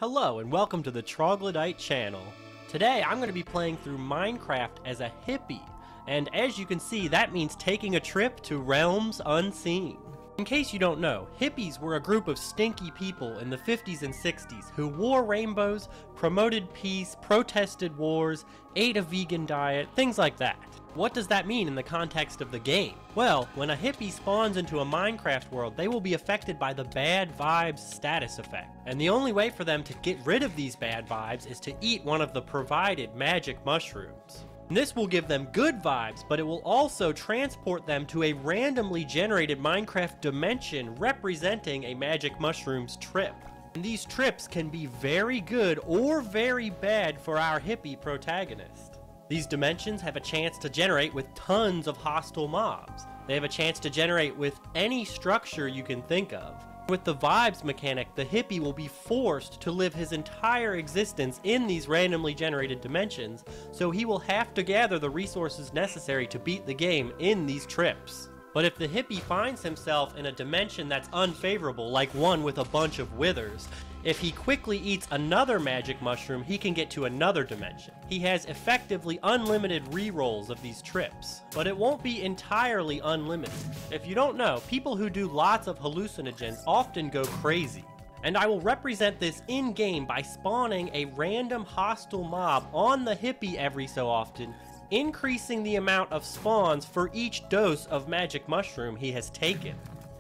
Hello and welcome to the Troglodyte channel. Today I'm going to be playing through Minecraft as a hippie, and as you can see that means taking a trip to realms unseen. In case you don't know, hippies were a group of stinky people in the 50s and 60s who wore rainbows, promoted peace, protested wars, ate a vegan diet, things like that. What does that mean in the context of the game? Well, when a hippie spawns into a Minecraft world, they will be affected by the bad vibes status effect. And the only way for them to get rid of these bad vibes is to eat one of the provided magic mushrooms. And this will give them good vibes, but it will also transport them to a randomly generated Minecraft dimension representing a magic mushrooms trip. And these trips can be very good or very bad for our hippie protagonist. These dimensions have a chance to generate with tons of hostile mobs. They have a chance to generate with any structure you can think of. With the vibes mechanic, the hippie will be forced to live his entire existence in these randomly generated dimensions, so he will have to gather the resources necessary to beat the game in these trips. But if the hippie finds himself in a dimension that's unfavorable, like one with a bunch of withers, if he quickly eats another magic mushroom, he can get to another dimension. He has effectively unlimited rerolls of these trips, but it won't be entirely unlimited. If you don't know, people who do lots of hallucinogens often go crazy. And I will represent this in-game by spawning a random hostile mob on the hippie every so often, increasing the amount of spawns for each dose of magic mushroom he has taken.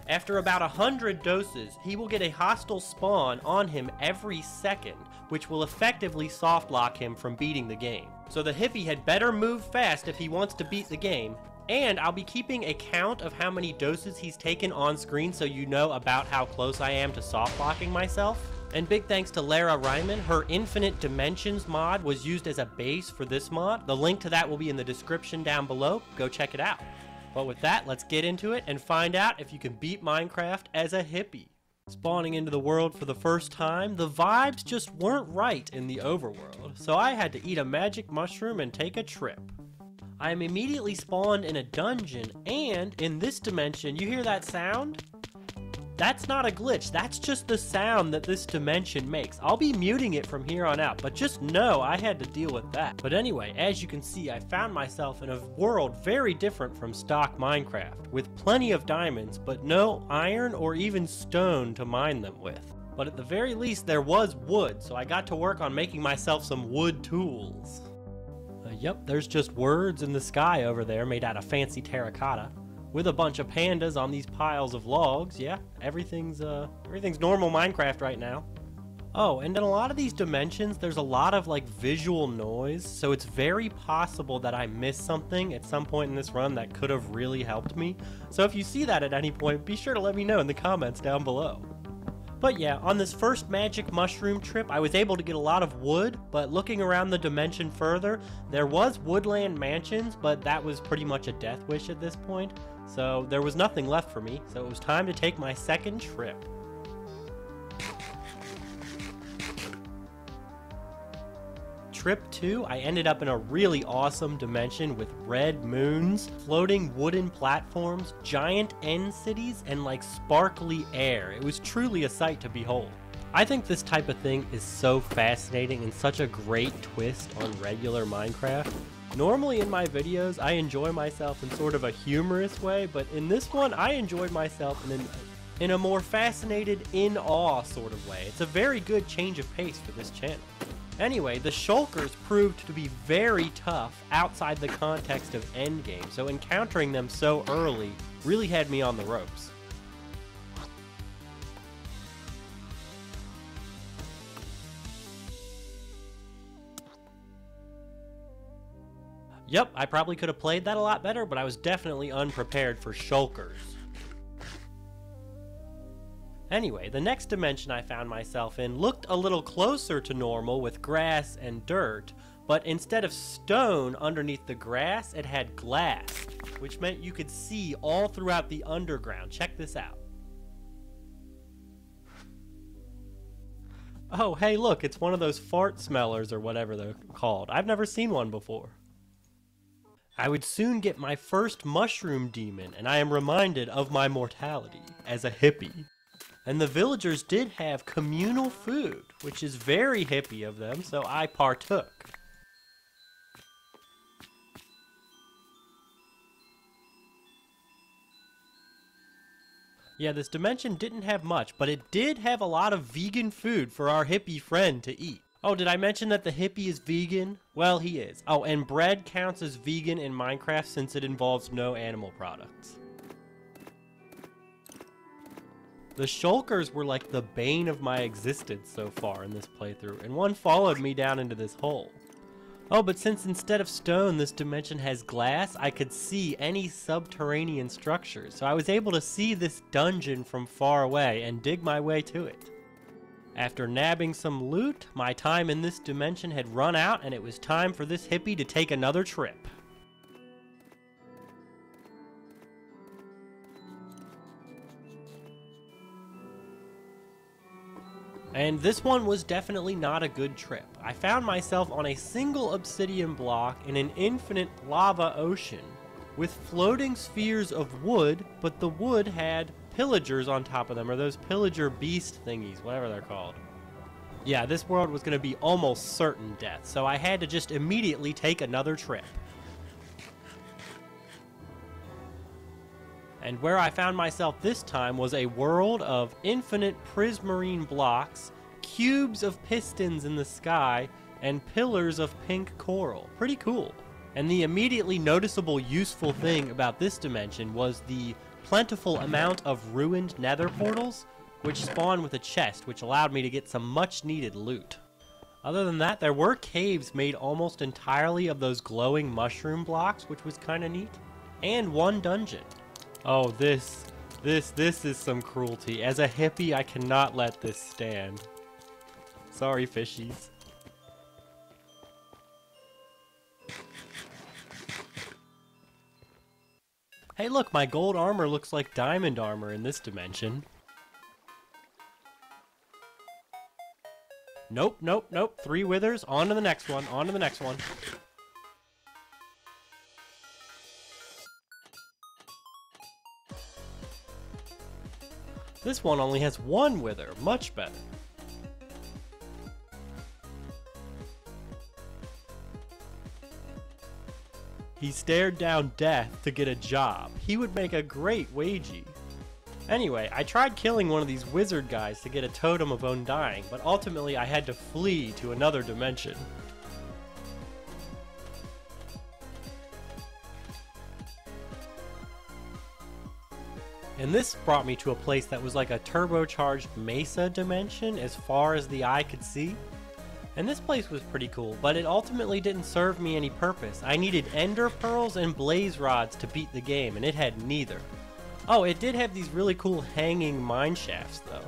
After about 100 doses, he will get a hostile spawn on him every second, which will effectively softlock him from beating the game. So the hippie had better move fast if he wants to beat the game, and I'll be keeping a count of how many doses he's taken on screen so you know about how close I am to softlocking myself. And big thanks to Lara Ryman, her Infinite Dimensions mod was used as a base for this mod. The link to that will be in the description down below, go check it out. But with that, let's get into it and find out if you can beat Minecraft as a hippie. Spawning into the world for the first time, the vibes just weren't right in the overworld, so I had to eat a magic mushroom and take a trip. I am immediately spawned in a dungeon, and in this dimension, you hear that sound? That's not a glitch, that's just the sound that this dimension makes. I'll be muting it from here on out, but just know I had to deal with that. But anyway, as you can see, I found myself in a world very different from stock Minecraft, with plenty of diamonds, but no iron or even stone to mine them with. But at the very least, there was wood, so I got to work on making myself some wood tools. Yep, there's just words in the sky over there made out of fancy terracotta. With a bunch of pandas on these piles of logs. Yeah, everything's normal Minecraft right now. Oh, and in a lot of these dimensions, there's a lot of like visual noise, so it's very possible that I missed something at some point in this run that could have really helped me. So if you see that at any point, be sure to let me know in the comments down below. But yeah, on this first magic mushroom trip, I was able to get a lot of wood, but looking around the dimension further, there was woodland mansions, but that was pretty much a death wish at this point. So there was nothing left for me, so it was time to take my second trip. Trip 2, I ended up in a really awesome dimension with red moons, floating wooden platforms, giant end cities, and like sparkly air. It was truly a sight to behold. I think this type of thing is so fascinating and such a great twist on regular Minecraft. Normally in my videos, I enjoy myself in sort of a humorous way, but in this one, I enjoyed myself in a more fascinated, in awe sort of way. It's a very good change of pace for this channel. Anyway, the shulkers proved to be very tough outside the context of endgame, so encountering them so early really had me on the ropes. Yep, I probably could have played that a lot better, but I was definitely unprepared for shulkers. Anyway, the next dimension I found myself in looked a little closer to normal with grass and dirt, but instead of stone underneath the grass, it had glass, which meant you could see all throughout the underground. Check this out. Oh, hey look, it's one of those fart smellers or whatever they're called. I've never seen one before. I would soon get my first mushroom demon, and I am reminded of my mortality as a hippie. And the villagers did have communal food, which is very hippie of them, so I partook. Yeah, this dimension didn't have much, but it did have a lot of vegan food for our hippie friend to eat. Oh, did I mention that the hippie is vegan? Well, he is. Oh, and bread counts as vegan in Minecraft since it involves no animal products. The shulkers were like the bane of my existence so far in this playthrough, and one followed me down into this hole. Oh, but since instead of stone this dimension has glass, I could see any subterranean structures, so I was able to see this dungeon from far away and dig my way to it. After nabbing some loot, my time in this dimension had run out and it was time for this hippie to take another trip. And this one was definitely not a good trip. I found myself on a single obsidian block in an infinite lava ocean with floating spheres of wood, but the wood had pillagers on top of them, or those pillager beast thingies, whatever they're called. Yeah, this world was going to be almost certain death, so I had to just immediately take another trip. And where I found myself this time was a world of infinite prismarine blocks, cubes of pistons in the sky, and pillars of pink coral. Pretty cool. And the immediately noticeable useful thing about this dimension was the plentiful amount of ruined nether portals, which spawned with a chest, which allowed me to get some much needed loot. Other than that, there were caves made almost entirely of those glowing mushroom blocks, which was kinda neat. And one dungeon. Oh, this is some cruelty. As a hippie, I cannot let this stand. Sorry, fishies. Hey look, my gold armor looks like diamond armor in this dimension. Nope, nope, nope. 3 withers. On to the next one. On to the next one. This one only has 1 wither. Much better. He stared down death to get a job. He would make a great wagey. Anyway, I tried killing one of these wizard guys to get a totem of undying, but ultimately I had to flee to another dimension. And this brought me to a place that was like a turbocharged mesa dimension as far as the eye could see. And this place was pretty cool, but it ultimately didn't serve me any purpose. I needed ender pearls and blaze rods to beat the game, and it had neither. Oh, it did have these really cool hanging mine shafts, though.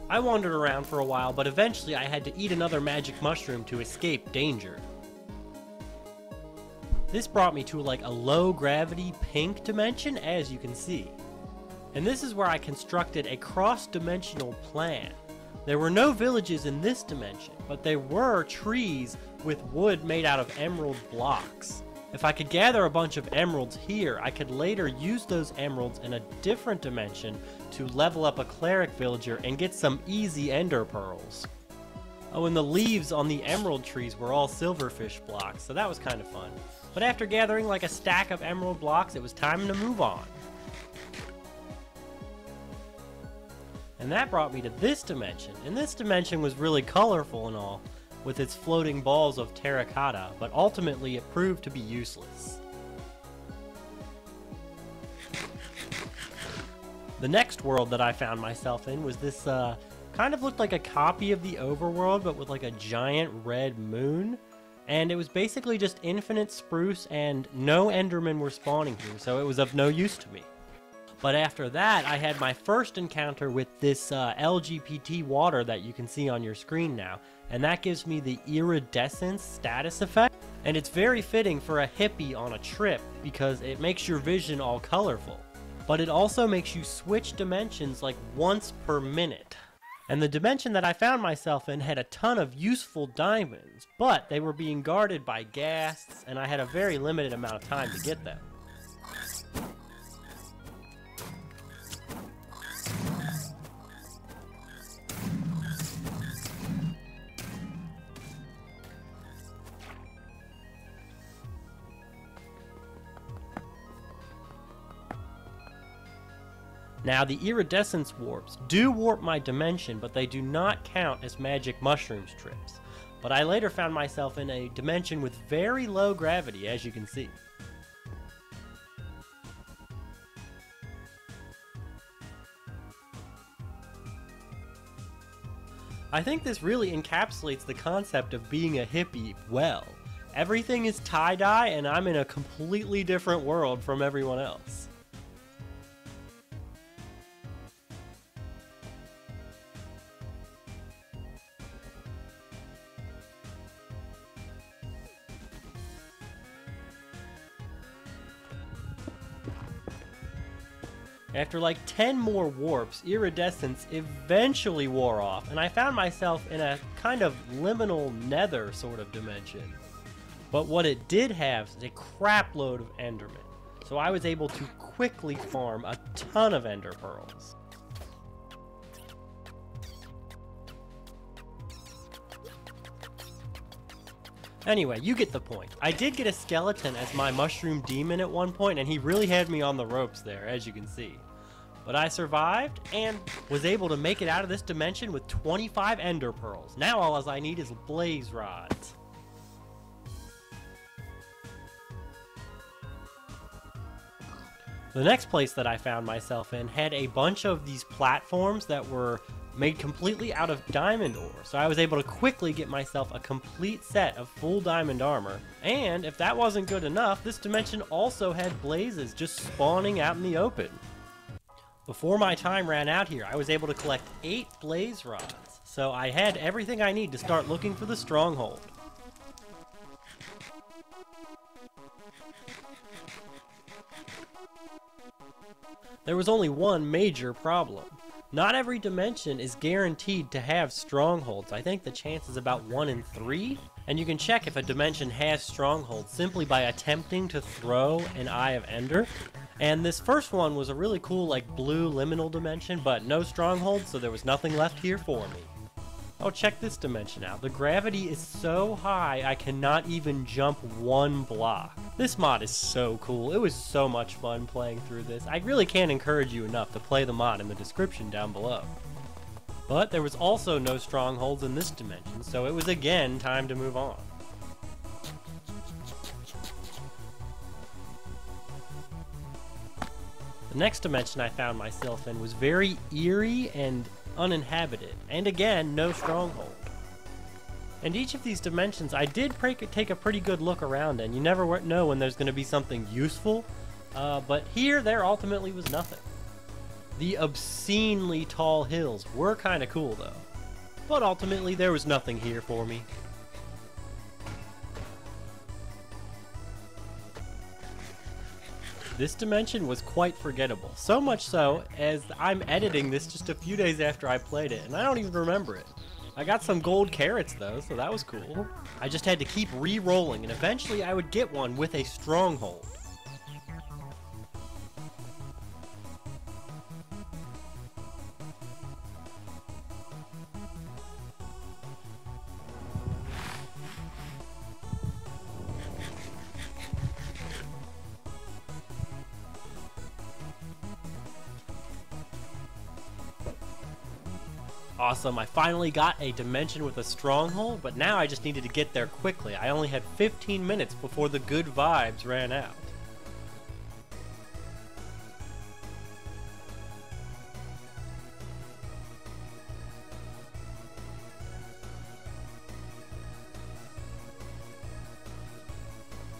I wandered around for a while, but eventually I had to eat another magic mushroom to escape danger. This brought me to like a low gravity pink dimension, as you can see. And this is where I constructed a cross-dimensional plan. There were no villages in this dimension, but there were trees with wood made out of emerald blocks. If I could gather a bunch of emeralds here, I could later use those emeralds in a different dimension to level up a cleric villager and get some easy ender pearls. Oh, and the leaves on the emerald trees were all silverfish blocks, so that was kind of fun. But after gathering like a stack of emerald blocks, it was time to move on. And that brought me to this dimension, and this dimension was really colorful and all, with its floating balls of terracotta, but ultimately it proved to be useless. The next world that I found myself in was this, kind of looked like a copy of the overworld, but with like a giant red moon. And it was basically just infinite spruce, and no endermen were spawning here, so it was of no use to me. But after that, I had my first encounter with this LGBT water that you can see on your screen now, and that gives me the iridescence status effect, and it's very fitting for a hippie on a trip because it makes your vision all colorful. But it also makes you switch dimensions like once per minute. And the dimension that I found myself in had a ton of useful diamonds, but they were being guarded by ghasts, and I had a very limited amount of time to get them. Now, the iridescence warps do warp my dimension, but they do not count as magic mushrooms trips. But I later found myself in a dimension with very low gravity, as you can see. I think this really encapsulates the concept of being a hippie well. Everything is tie-dye and I'm in a completely different world from everyone else. After like 10 more warps, iridescence eventually wore off, and I found myself in a kind of liminal nether sort of dimension. But what it did have is a crap load of endermen, so I was able to quickly farm a ton of ender pearls. Anyway, you get the point. I did get a skeleton as my mushroom demon at one point, and he really had me on the ropes there, as you can see. But I survived and was able to make it out of this dimension with 25 ender pearls. Now all I need is blaze rods. The next place that I found myself in had a bunch of these platforms that were made completely out of diamond ore, so I was able to quickly get myself a complete set of full diamond armor. And if that wasn't good enough, this dimension also had blazes just spawning out in the open. Before my time ran out here, I was able to collect 8 blaze rods, so I had everything I need to start looking for the stronghold. There was only one major problem. Not every dimension is guaranteed to have strongholds. I think the chance is about 1 in 3. And you can check if a dimension has strongholds simply by attempting to throw an Eye of Ender. And this first one was a really cool like blue liminal dimension, but no strongholds, so there was nothing left here for me. Oh, check this dimension out. The gravity is so high I cannot even jump 1 block. This mod is so cool. It was so much fun playing through this. I really can't encourage you enough to play the mod in the description down below. But there was also no strongholds in this dimension, so it was again time to move on. The next dimension I found myself in was very eerie and uninhabited, and again, no stronghold. And each of these dimensions I did take a pretty good look around in. You never know when there's going to be something useful, but here there ultimately was nothing. The obscenely tall hills were kind of cool though, but ultimately there was nothing here for me. This dimension was quite forgettable, so much so as I'm editing this just a few days after I played it, and I don't even remember it. I got some gold carrots though, so that was cool. I just had to keep re-rolling, and eventually I would get one with a stronghold. Awesome, I finally got a dimension with a stronghold, but now I just needed to get there quickly. I only had 15 minutes before the good vibes ran out.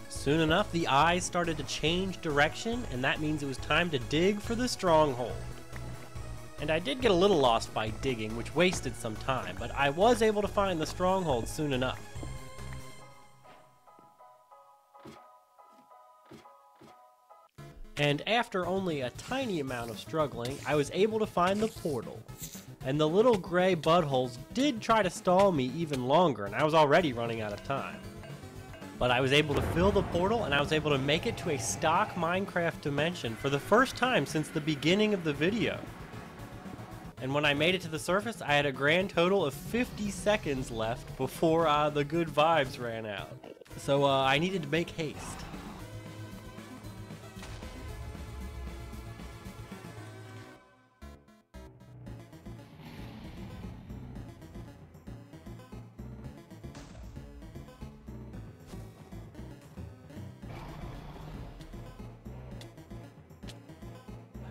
Soon enough, the eyes started to change direction, and that means it was time to dig for the stronghold. And I did get a little lost by digging, which wasted some time, but I was able to find the stronghold soon enough. And after only a tiny amount of struggling, I was able to find the portal. And the little gray buttholes did try to stall me even longer, and I was already running out of time. But I was able to fill the portal, and I was able to make it to a stock Minecraft dimension for the first time since the beginning of the video. And when I made it to the surface, I had a grand total of 50 seconds left before the good vibes ran out. So I needed to make haste.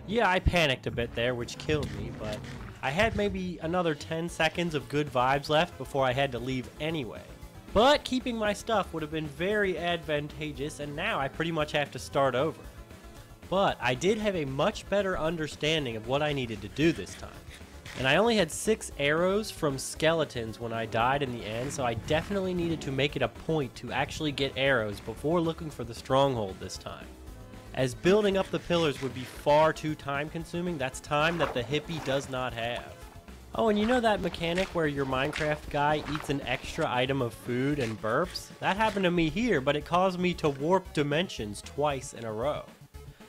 Yeah, I panicked a bit there, which killed me, but I had maybe another 10 seconds of good vibes left before I had to leave anyway. But keeping my stuff would have been very advantageous, and now I pretty much have to start over. But I did have a much better understanding of what I needed to do this time. And I only had 6 arrows from skeletons when I died in the end, so I definitely needed to make it a point to actually get arrows before looking for the stronghold this time. As building up the pillars would be far too time consuming, that's time that the Hippie does not have. Oh, and you know that mechanic where your Minecraft guy eats an extra item of food and burps? That happened to me here, but it caused me to warp dimensions twice in a row.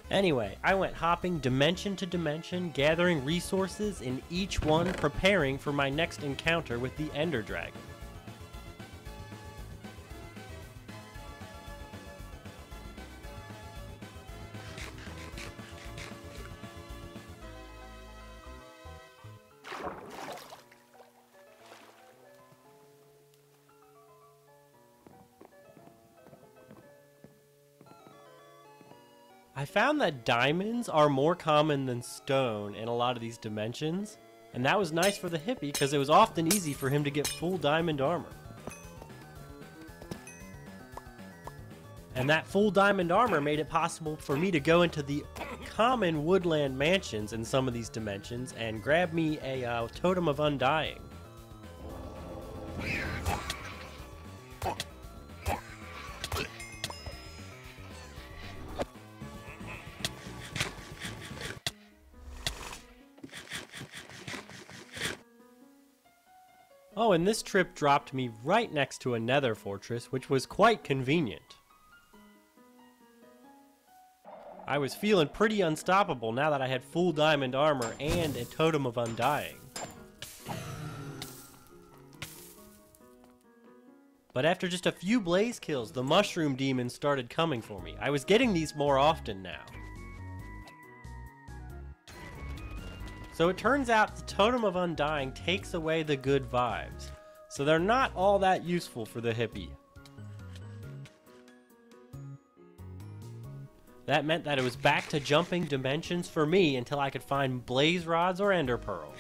Anyway, I went hopping dimension to dimension, gathering resources in each one, preparing for my next encounter with the Ender Dragon. I found that diamonds are more common than stone in a lot of these dimensions, and that was nice for the Hippie because it was often easy for him to get full diamond armor. And that full diamond armor made it possible for me to go into the common woodland mansions in some of these dimensions and grab me a totem of undying. Oh, and this trip dropped me right next to a nether fortress, which was quite convenient. I was feeling pretty unstoppable now that I had full diamond armor and a totem of undying. But after just a few blaze kills, the mushroom demons started coming for me. I was getting these more often now. So it turns out the Totem of Undying takes away the good vibes, so they're not all that useful for the Hippie. That meant that it was back to jumping dimensions for me until I could find blaze rods or ender pearls.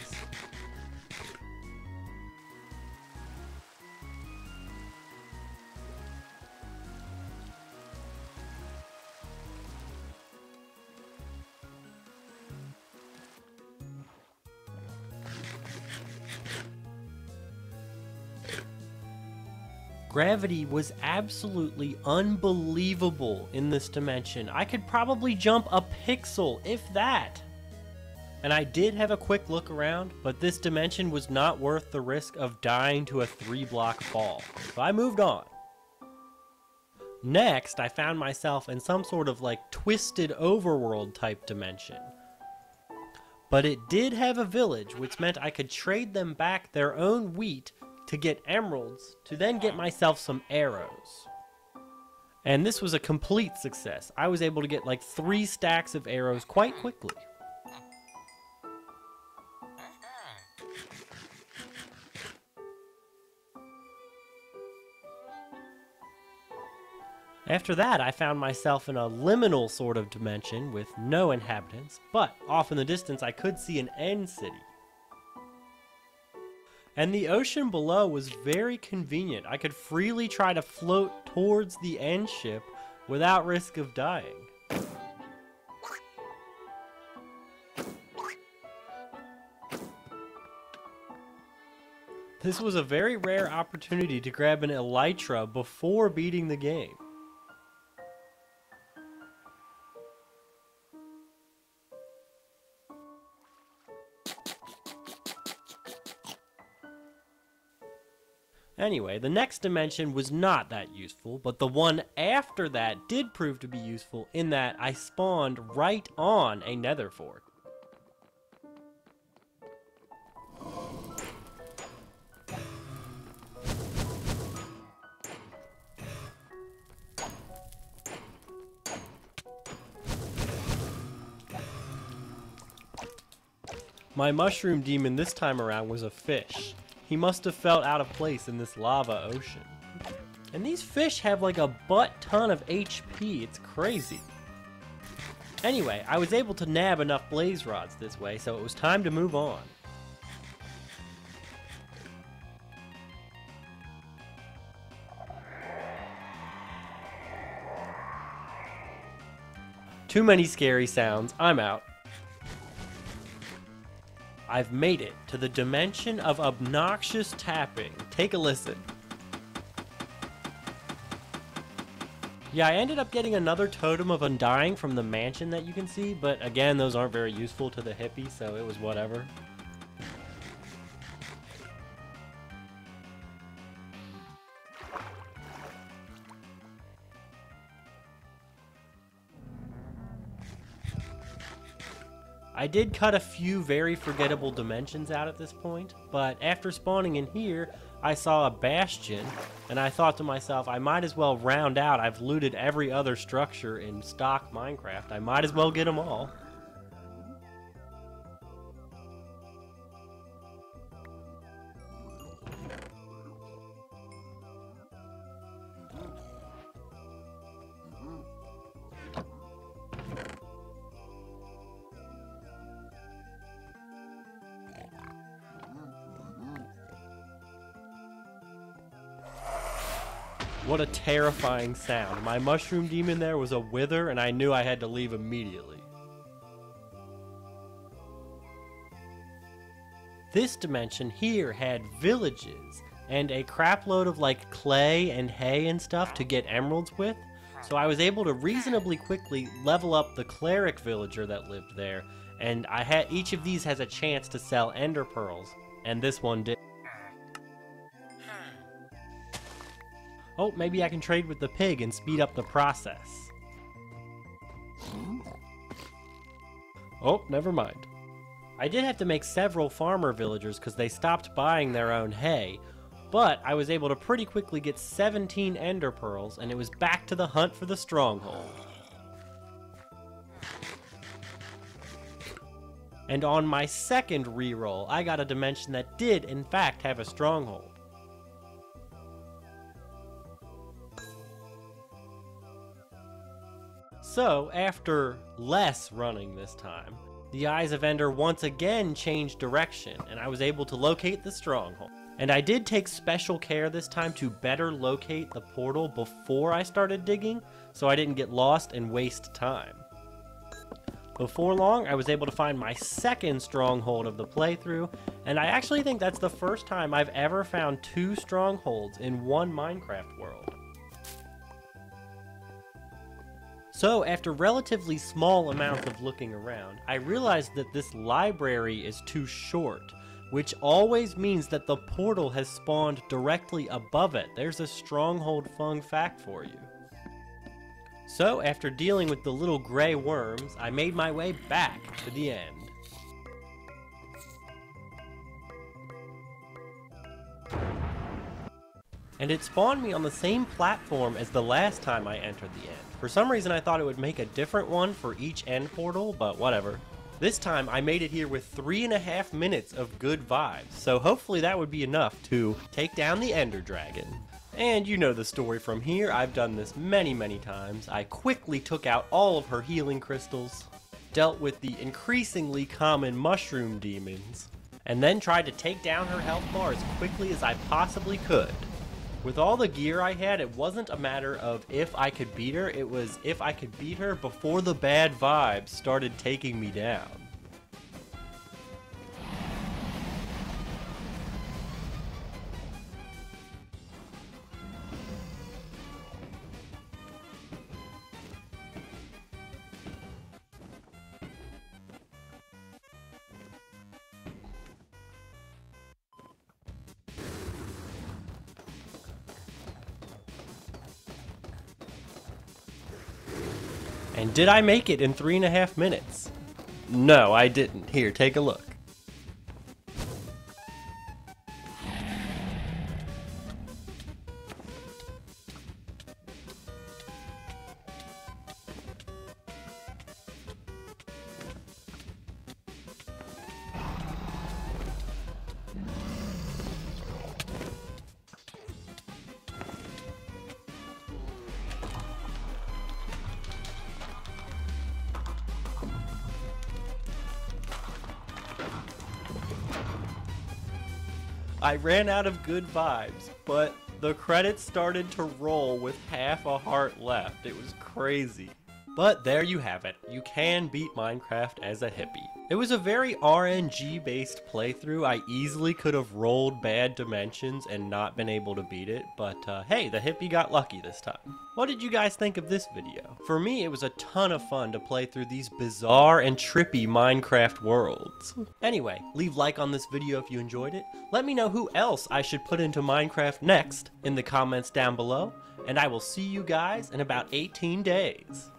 Gravity was absolutely unbelievable in this dimension. I could probably jump a pixel, if that. And I did have a quick look around, but this dimension was not worth the risk of dying to a 3-block fall. So I moved on. Next, I found myself in some sort of like twisted overworld type dimension. But it did have a village, which meant I could trade them back their own wheat to get emeralds, to then get myself some arrows. And this was a complete success. I was able to get like 3 stacks of arrows quite quickly. After that, I found myself in a liminal sort of dimension with no inhabitants, but off in the distance I could see an end city. And the ocean below was very convenient. I could freely try to float towards the end ship without risk of dying. This was a very rare opportunity to grab an elytra before beating the game. Anyway, the next dimension was not that useful, but the one after that did prove to be useful in that I spawned right on a nether fort. My mushroom demon this time around was a fish. He must have felt out of place in this lava ocean. And these fish have like a butt ton of HP, it's crazy. Anyway, I was able to nab enough blaze rods this way, so it was time to move on. Too many scary sounds, I'm out. I've made it to the dimension of obnoxious tapping. Take a listen. Yeah, I ended up getting another totem of undying from the mansion that you can see, but again, those aren't very useful to the hippie, so it was whatever. I did cut a few very forgettable dimensions out at this point, but after spawning in here, I saw a bastion, and I thought to myself, I might as well round out. I've looted every other structure in stock Minecraft. I might as well get them all. What a terrifying sound. My mushroom demon there was a wither, and I knew I had to leave immediately. This dimension here had villages, and a crapload of like clay and hay and stuff to get emeralds with, so I was able to reasonably quickly level up the cleric villager that lived there, and each of these has a chance to sell ender pearls, and this one did. Oh, maybe I can trade with the pig and speed up the process. Oh, never mind. I did have to make several farmer villagers because they stopped buying their own hay, but I was able to pretty quickly get 17 ender pearls, and it was back to the hunt for the stronghold. And on my second reroll, I got a dimension that did, in fact, have a stronghold. So, after less running this time, the Eyes of Ender once again changed direction, and I was able to locate the stronghold. And I did take special care this time to better locate the portal before I started digging, so I didn't get lost and waste time. Before long, I was able to find my second stronghold of the playthrough, and I actually think that's the first time I've ever found 2 strongholds in one Minecraft world. So, after relatively small amounts of looking around, I realized that this library is too short, which always means that the portal has spawned directly above it. There's a stronghold fun fact for you. So, after dealing with the little gray worms, I made my way back to the end. And it spawned me on the same platform as the last time I entered the end. For some reason I thought it would make a different one for each end portal, but whatever. This time I made it here with 3.5 minutes of good vibes, so hopefully that would be enough to take down the Ender Dragon. And you know the story from here. I've done this many times. I quickly took out all of her healing crystals, dealt with the increasingly common mushroom demons, and then tried to take down her health bar as quickly as I possibly could. With all the gear I had, it wasn't a matter of if I could beat her, it was if I could beat her before the bad vibes started taking me down. And did I make it in 3.5 minutes? No, I didn't. Here, take a look. I ran out of good vibes, but the credits started to roll with half a heart left. It was crazy. But there you have it. You can beat Minecraft as a hippie. It was a very RNG based playthrough. I easily could have rolled bad dimensions and not been able to beat it, but hey, the hippie got lucky this time. What did you guys think of this video? For me, it was a ton of fun to play through these bizarre and trippy Minecraft worlds. Anyway, leave a like on this video if you enjoyed it. Let me know who else I should put into Minecraft next in the comments down below, and I will see you guys in about 18 days.